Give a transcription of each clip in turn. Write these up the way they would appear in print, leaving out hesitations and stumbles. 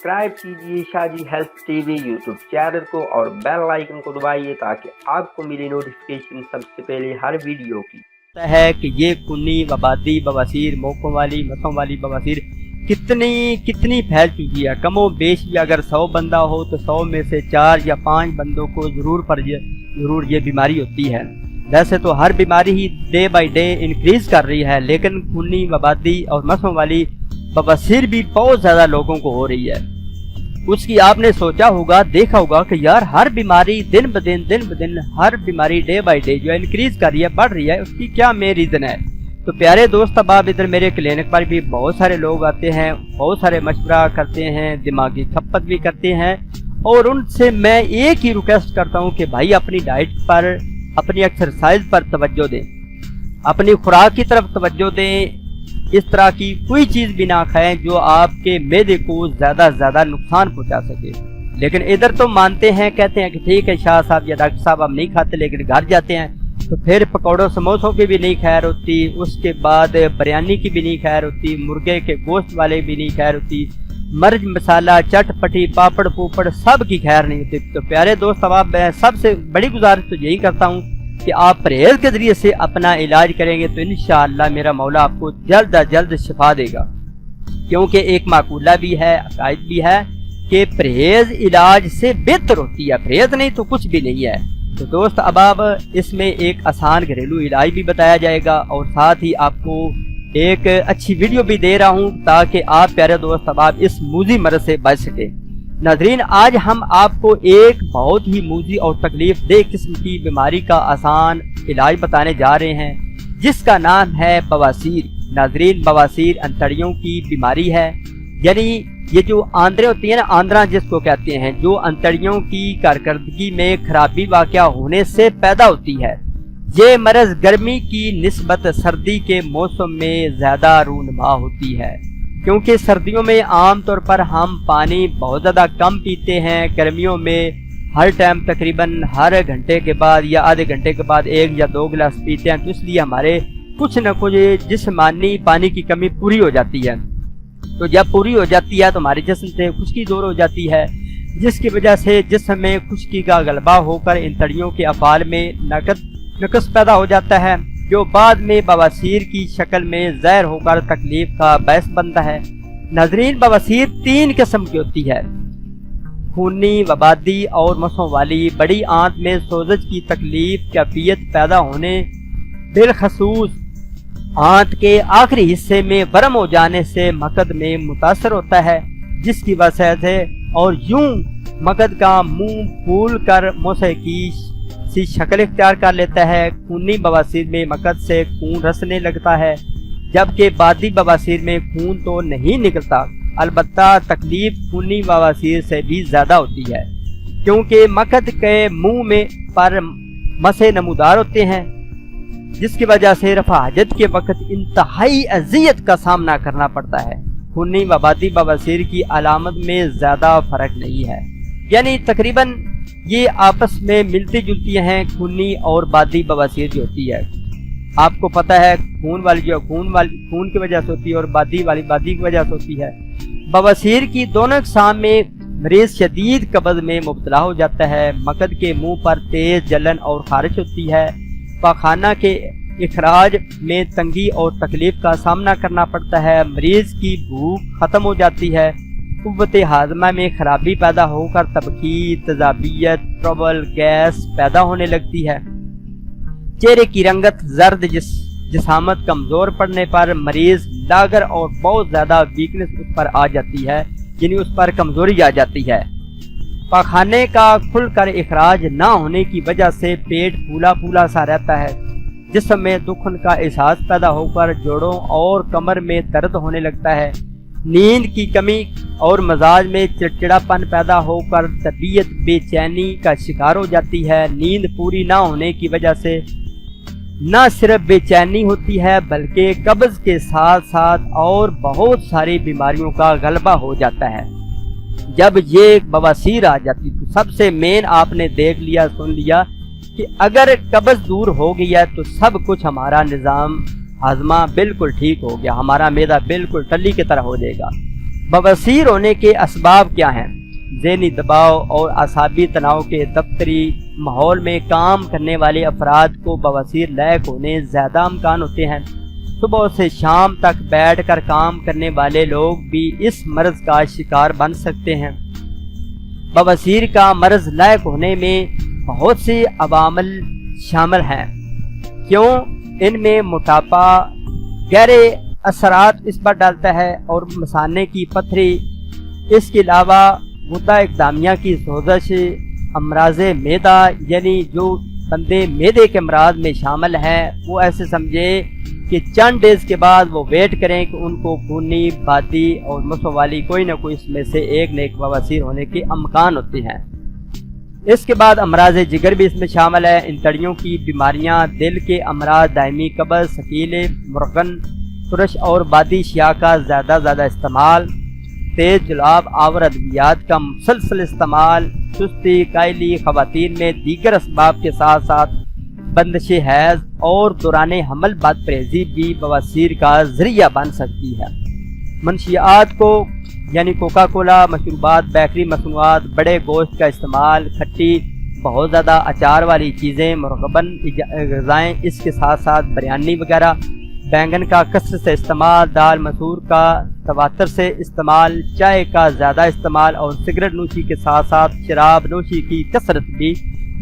Subscribe कीजिए Shahji health TV YouTube channel को और बेल आइकन को दबाइए ताकि आपको मिले नोटिफिकेशन सबसे पहले हर वीडियो की। है कि ये खूनी वबादी बवासीर मौकों वाली मसों वाली बवासीर कितनी फैल चुकी है। कमो बेश भी अगर 100 बंदा हो तो 100 में से 4 या 5 बंदों को जरूर ये बीमारी होती है। वैसे तो हर बीमारी ही डे बाय डे इंक्रीज कर रही है, लेकिन खूनी वबादी और मसों वाली बवासीर भी बहुत ज़्यादा लोगों को हो रही है। उसकी आपने सोचा होगा, देखा होगा कि यार हर बीमारी दिन ब दिन हर बीमारी डे बाय डे जो इंक्रीज कर रही है, बढ़ रही है, उसकी क्या मेन रीज़न है। तो प्यारे दोस्त, अब आप इधर मेरे क्लिनिक पर भी बहुत सारे लोग आते हैं, बहुत सारे मशवरा करते हैं, दिमागी खपत भी करते हैं, और उनसे मैं एक ही रिक्वेस्ट करता हूँ कि भाई अपनी डाइट पर, अपनी एक्सरसाइज पर तवज्जो दें, अपनी खुराक की तरफ तवज्जो दें। इस तरह की कोई चीज़ भी ना खाएं जो आपके मैदे को ज़्यादा नुकसान पहुंचा सके। लेकिन इधर तो मानते हैं, कहते हैं कि ठीक है शाह साहब या डॉक्टर साहब हम नहीं खाते, लेकिन घर जाते हैं तो फिर पकौड़ों समोसों की भी नहीं खैर होती, उसके बाद बिरयानी की भी नहीं खैर होती, मुर्गे के गोश्त वाले भी नहीं खैर होती, मर्च मसाला चटपटी पापड़ पोपड़ सब की खैर नहीं होती। तो प्यारे दोस्त, अब मैं सबसे बड़ी गुजारिश तो यही करता हूँ कि आप परहेज के जरिए से अपना इलाज करेंगे तो इंशाअल्लाह मेरा मौला आपको जल्द अज जल्द शिफा देगा। क्योंकि एक माकूला भी है, अकायद भी है कि परहेज इलाज से बेहतर होती है, परहेज नहीं तो कुछ भी नहीं है। तो दोस्त, अब आप इसमें एक आसान घरेलू इलाज भी बताया जाएगा और साथ ही आपको एक अच्छी वीडियो भी दे रहा हूँ ताकि आप प्यारे दोस्त अब आप इस मूजी मर्ज से बच सके। नाज़रीन, आज हम आपको एक बहुत ही मूजी और तकलीफ दे किस्म की बीमारी का आसान इलाज बताने जा रहे हैं, जिसका नाम है बवासीर। नाज़रीन, बवासीर अंतड़ियों की बीमारी है, यानी ये जो आंद्रें होती है ना, आंद्रा जिसको कहते हैं, जो अंतड़ियों की कारकर्दगी में खराबी वाक़या होने से पैदा होती है। ये मर्ज गर्मी की निस्बत सर्दी के मौसम में ज़्यादा रूनुमा होती है, क्योंकि सर्दियों में आमतौर पर हम पानी बहुत ज़्यादा कम पीते हैं। गर्मियों में हर टाइम तकरीबन हर घंटे के बाद या आधे घंटे के बाद 1 या 2 गिलास पीते हैं, तो इसलिए हमारे कुछ न कुछ जिस्मानी पानी की कमी पूरी हो जाती है। तो जब पूरी हो जाती है तो हमारे जिस्म से खुश्की दूर हो जाती है, जिसकी वजह से जिस्म में खुश्की का गलबा होकर इन तड़ियों के अफाल में नक़्स पैदा हो जाता है, जो बाद में बवासीर की शक्ल में ज़हर होकर तकलीफ का बायस बनता है। नाज़रीन, बवासीर 3 किस्म की होती है, खूनी वबादी और मसों वाली। बड़ी आंत में सोजश की तकलीफ कैफियत पैदा होने, बिलखसूस आंत के आखिरी हिस्से में वर्म हो जाने से मकद में मुतासर होता है, जिसकी वजह से और यूं मकद का मुंह फूल कर मोसेकी सी शक्ल इख्तियार कर लेता है। खूनी बवासीर में मकद से खून रसने लगता है, जबकि बादी बवासीर में खून तो नहीं निकलता। अलबत्ता तकलीफ खूनी बवासीर से भी ज़्यादा होती है, क्योंकि मकद के मुंह में पर मसे नमूदार होते हैं, जिसकी वजह से रफा हजत के वक्त इंतहाई अजियत का सामना करना पड़ता है। खूनी वबादी बवासीर की अलामत में ज़्यादा फर्क नहीं है, यानी तकरीबन ये आपस में मिलती जुलती हैं। खूनी और बादी बवासीर जो होती है, आपको पता है, खून वाली जो खून की वजह से होती है और बादी वाली बादी की वजह से होती है। बवासीर की दोनों अक़साम में मरीज शदीद कब्ज़ में मुब्तला हो जाता है। मकद के मुंह पर तेज जलन और खारिश होती है। पाखाना के इखराज में तंगी और तकलीफ का सामना करना पड़ता है। मरीज की भूख ख़त्म हो जाती है। कुव्वत हाजमा में खराबी पैदा होकर तबकी, तजाबियत, ट्रबल, गैस पैदा होने लगती है। चेहरे की रंगत जर्द, जिसामत कमज़ोर पड़ने पर मरीज लागर और बहुत ज़्यादा वीकनेस उस पर आ जाती है, यानी उस पर कमज़ोरी आ जाती है। पाखाने का खुलकर इखराज ना होने की वजह से पेट फूला फूला सा रहता है, जिस्म में दुखन का एहसास पैदा होकर जोड़ों और कमर में दर्द होने लगता है। नींद की कमी और मजाज में चिड़चिड़ापन पैदा होकर तबीयत बेचैनी का शिकार हो जाती है। नींद पूरी ना होने की वजह से न सिर्फ बेचैनी होती है, बल्कि कब्ज के साथ साथ और बहुत सारी बीमारियों का गलबा हो जाता है। जब ये बवासीर आ जाती तो सबसे मेन आपने देख लिया, सुन लिया कि अगर कब्ज दूर हो गई है तो सब कुछ, हमारा निज़ाम हाजमा बिल्कुल ठीक हो गया, हमारा मैदा बिल्कुल टल्ली की तरह हो जाएगा। बवासीर होने के असबाब क्या हैं? ज़हनी दबाव और आसाबी तनाव के दफ्तरी माहौल में काम करने वाले अफराद को बवासीर लायक होने ज़्यादा अमकान होते हैं। सुबह से शाम तक बैठकर काम करने वाले लोग भी इस मर्ज का शिकार बन सकते हैं। बवासीर का मर्ज लायक होने में बहुत से अवामिल शामिल हैं। क्यों? इनमें मोटापा गहरे असरात इस पर डालता है और मसाने की पथरी, इसके अलावा गुदा इक़दामिया की सोजश, अमराज़े मैदा, यानी जो बंदे मैदे के अमराज में शामिल हैं वो ऐसे समझे कि चंद डेज के बाद वो वेट करें कि उनको खूनी, बादी और मसों वाली कोई ना कोई इसमें से एक न एक बवासीर होने के अमकान होते हैं। इसके बाद अमराज जिगर भी इसमें शामिल है। इन तड़ियों की बीमारियां, दिल के अमराज, दायमी कब्ज़, शकीले, मुरगन, तुरश और बादी शिया का ज़्यादा इस्तेमाल, तेज जुलाब, आवर अद्वियात का मुसलसल इस्तेमाल, सुस्ती, कायली, ख़वातीन में दीगर असबाब के साथ साथ बंदिश हैज़ और दौरान हमल बदपरहेज़ी भी बवासीर का ज़रिया बन सकती है। मनशियात को यानी कोका कोला, मशरूबात, बेकरी मसनूआत, बड़े गोश्त का इस्तेमाल, खट्टी, बहुत ज़्यादा अचार वाली चीज़ें, मुरगबन ग़िज़ाएँ, इसके साथ साथ बिरयानी वगैरह, बैंगन का कसरत से इस्तेमाल, दाल मसूर का तवातर से इस्तेमाल, चाय का ज़्यादा इस्तेमाल और सिगरेट नोशी के साथ साथ शराब नोशी की कसरत भी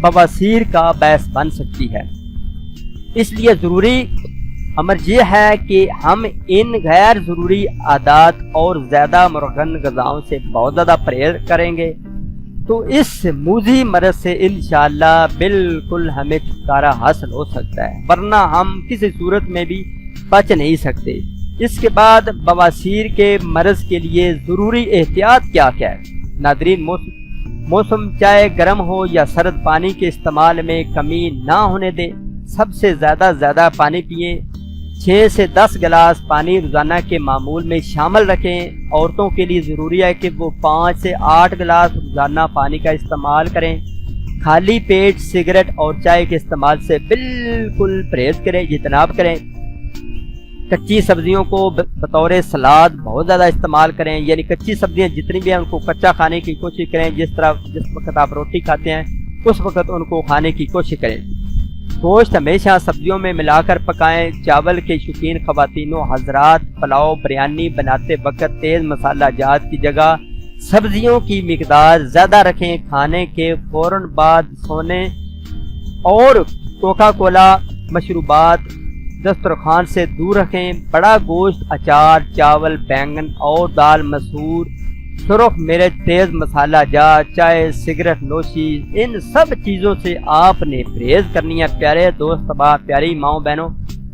बवासीर का बायस बन सकती है। इसलिए ज़रूरी अमर यह है कि हम इन गैर ज़रूरी आदात और ज़्यादा मुरगन ग़िज़ाओं से बहुत ज़्यादा परहेज़ करेंगे तो इस मूजी मरज़ से इंशाअल्लाह बिल्कुल हमें छुटकारा हासिल हो सकता है, वरना हम किसी सूरत में भी बच नहीं सकते। इसके बाद बवासीर के मरज़ के लिए ज़रूरी एहतियात क्या क्या है? नादरीन, मौसम चाहे गर्म हो या सर्द, पानी के इस्तेमाल में कमी ना होने दें। सबसे ज़्यादा पानी पिएं। 6 से 10 गिलास पानी रोज़ाना के मामूल में शामिल रखें। औरतों के लिए ज़रूरी है कि वो 5 से 8 गिलास रोज़ाना पानी का इस्तेमाल करें। खाली पेट सिगरेट और चाय के इस्तेमाल से बिल्कुल परहेज़ करें, इज्तनाब करें। कच्ची सब्जियों को बतौर सलाद बहुत ज़्यादा इस्तेमाल करें, यानी कच्ची सब्जियां जितनी भी हैं उनको कच्चा खाने की कोशिश करें। जिस वक्त आप रोटी खाते हैं उस वक्त उनको खाने की कोशिश करें। गोश्त हमेशा सब्जियों में मिलाकर पकाएं। चावल के शौकीन ख़वातीनों हज़रात पुलाव, बिरयानी बनाते वक्त तेज़ मसाला जात की जगह सब्जियों की मिकदार ज़्यादा रखें। खाने के फ़ौरन बाद सोने और कोका कोला, मशरूबात दस्तरखान से दूर रखें। बड़ा गोश्त, अचार, चावल, बैंगन और दाल मसूर, सुरख मिर्च, तेज़ मसाला जात, चाय, सिगरेट नोशी, इन सब चीज़ों से आपने परहेज़ करनी है प्यारे दोस्त, प्यारी माओ बहनों।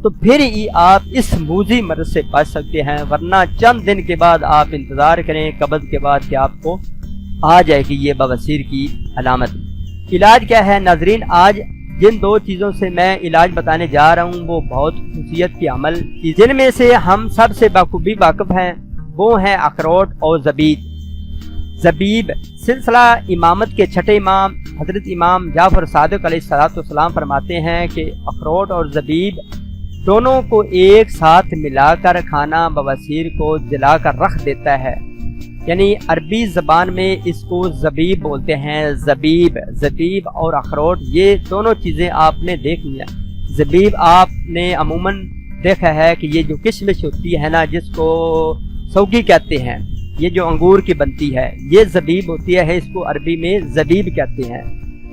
तो फिर ही आप इस मूजी मर्ज से बच सकते हैं, वरना चंद दिन के बाद आप इंतज़ार करें कब्ज़ के बाद कि आपको आ जाएगी ये बवासीर की अलामत। इलाज क्या है नाजरीन? आज जिन 2 चीज़ों से मैं इलाज बताने जा रहा हूँ वो बहुत खुशियत की अमल, जिनमें से हम सबसे बखूबी वाकिफ हैं, वो हैं अखरोट और ज़बीब। ज़बीब सिलसिला इमामत के छठे इमाम हज़रत इमाम जाफ़र सादिक़ अलैहिस्सलाम फरमाते हैं कि अखरोट और ज़बीब दोनों को एक साथ मिलाकर खाना बवासीर को जलाकर रख देता है। यानी अरबी ज़बान में इसको ज़बीब बोलते हैं। ज़बीब और अखरोट ये दोनों चीज़ें आपने देख लिया। ज़बीब आपने अमूमन देखा है कि ये जो किशमिश होती है ना, जिसको सौगी कहते हैं, ये जो अंगूर की बनती है ये ज़बीब होती है, इसको अरबी में ज़बीब कहते हैं।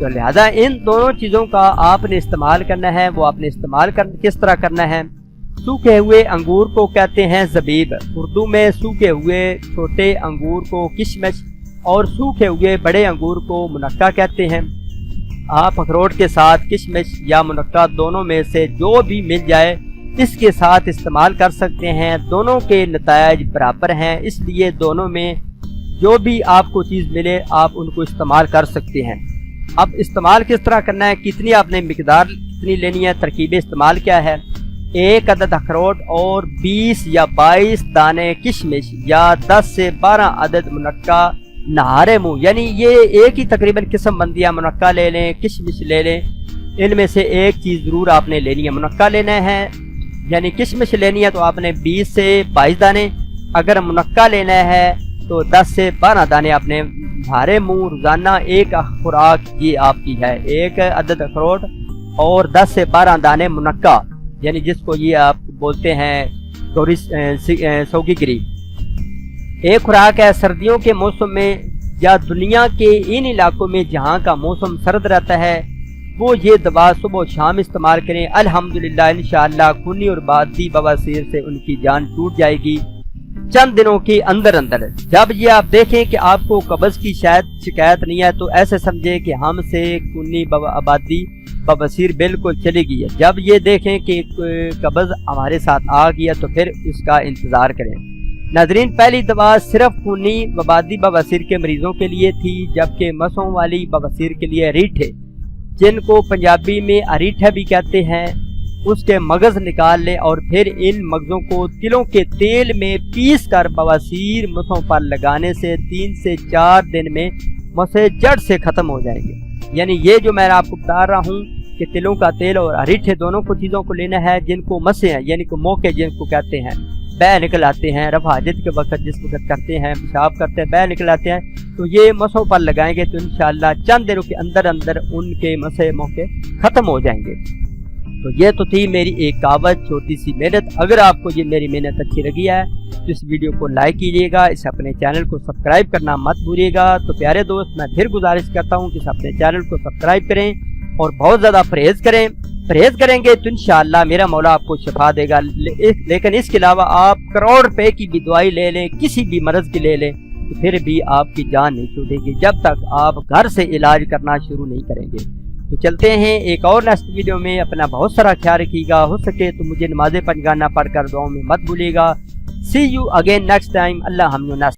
तो लिहाजा इन दोनों चीज़ों का आपने इस्तेमाल करना है। वो आपने इस्तेमाल किस तरह करना है? सूखे हुए अंगूर को कहते हैं ज़बीब, उर्दू में सूखे हुए छोटे अंगूर को किशमिश और सूखे हुए बड़े अंगूर को मुनक्का कहते हैं। आप अखरोट के साथ किशमिश या मुनक्का दोनों में से जो भी मिल जाए इसके साथ इस्तेमाल कर सकते हैं। दोनों के नतायज बराबर हैं, इसलिए दोनों में जो भी आपको चीज़ मिले आप उनको इस्तेमाल कर सकते हैं। अब इस्तेमाल किस तरह करना है, कितनी आपने मिकदार कितनी लेनी है, तरकीब इस्तेमाल क्या है? 1 अदद अखरोट और 20 या 22 दाने किशमिश या 10 से 12 अदद मुनक्का नहारे मुँह, यानी ये एक ही तकरीबन किस्म बंदी है। मुनक्का ले लें, किशमिश ले लें, इनमें से एक चीज़ ज़रूर आपने लेनी है। मुनक्का लेना है यानी किशमिश लेनी है तो आपने 20 से 22 दाने, अगर मुनक्का लेना है تو 10 سے 12 دانے اپنے بھارے منہ روزانہ ایک خوراک یہ آپ کی ہے، ایک عدد اخروٹ اور 10 سے 12 دانے منقع، یعنی جس کو یہ آپ بولتے ہیں سوگی گری، ایک خوراک ہے۔ سردیوں کے موسم میں یا دنیا کے ان علاقوں میں جہاں کا موسم سرد رہتا ہے وہ یہ دوا صبح و شام استعمال کریں، الحمدللہ انشاءاللہ خونی اور بادی بواسیر سے ان کی جان ٹوٹ جائے گی چند دنوں کے اندر اندر۔ جب یہ آپ دیکھیں کہ آپ کو قبض کی شاید شکایت نہیں ہے تو ایسے سمجھے کہ ہم سے خونی آبادی بواسیر بالکل چلی گئی ہے۔ جب یہ دیکھیں کہ قبض ہمارے ساتھ آ گیا تو پھر اس کا انتظار کریں۔ ناظرین، پہلی دوا صرف خونی آبادی بواسیر کے مریضوں کے لیے تھی، جبکہ مسوں والی بواسیر کے لیے ریٹھے، جن کو پنجابی میں اریٹھا بھی کہتے ہیں، اس کے مغز نکال لیں اور پھر ان مغزوں کو تلوں کے تیل میں پیس کر بواسیر مسوں پر لگانے سے 3 سے 4 دن میں مسے جڑ سے ختم ہو جائیں گے۔ یعنی یہ جو میں آپ کو بتا رہا ہوں کہ تلوں کا تیل اور اریٹھے دونوں کو چیزوں کو لینا ہے جن کو مسے ہیں، یعنی کہ موقع جن کو کہتے ہیں، بہ نکل آتے ہیں، رفع حاجت کے وقت جس وقت کرتے ہیں، پیشاب کرتے ہیں، بہ نکل آتے ہیں، تو یہ مسوں پر لگائیں گے تو انشاءاللہ چند دنوں کے اندر اندر ان کے مسے موقع ختم ہو جائیں گے۔ تو یہ تو تھی میری ایک کاوت، چھوٹی سی محنت۔ اگر آپ کو یہ میری محنت اچھی لگی ہے تو اس ویڈیو کو لائک کیجیے گا، اس اپنے چینل کو سبسکرائب کرنا مت بھولیے گا۔ تو پیارے دوست، میں پھر گزارش کرتا ہوں کہ اس اپنے چینل کو سبسکرائب کریں اور بہت زیادہ پرہیز کریں۔ پرہیز کریں گے تو انشاءاللہ میرا مولا آپ کو شفا دے گا۔ لیکن اس کے علاوہ آپ کروڑ روپے کی بھی دوائی لے لیں، کسی بھی مرض کی لے لیں، تو پھر بھی آپ کی جان نہیں چھوٹے گی جب تک آپ گھر سے علاج کرنا شروع نہیں کریں گے۔ تو چلتے ہیں ایک اور نیکسٹ ویڈیو میں۔ اپنا بہت سارا خیال رکھیے گا، ہو سکے تو مجھے نماز پنجگانہ پڑھ کر دعاؤں میں مت بھولیے گا۔ سی یو اگین نیکسٹ ٹائم۔ اللہ ہم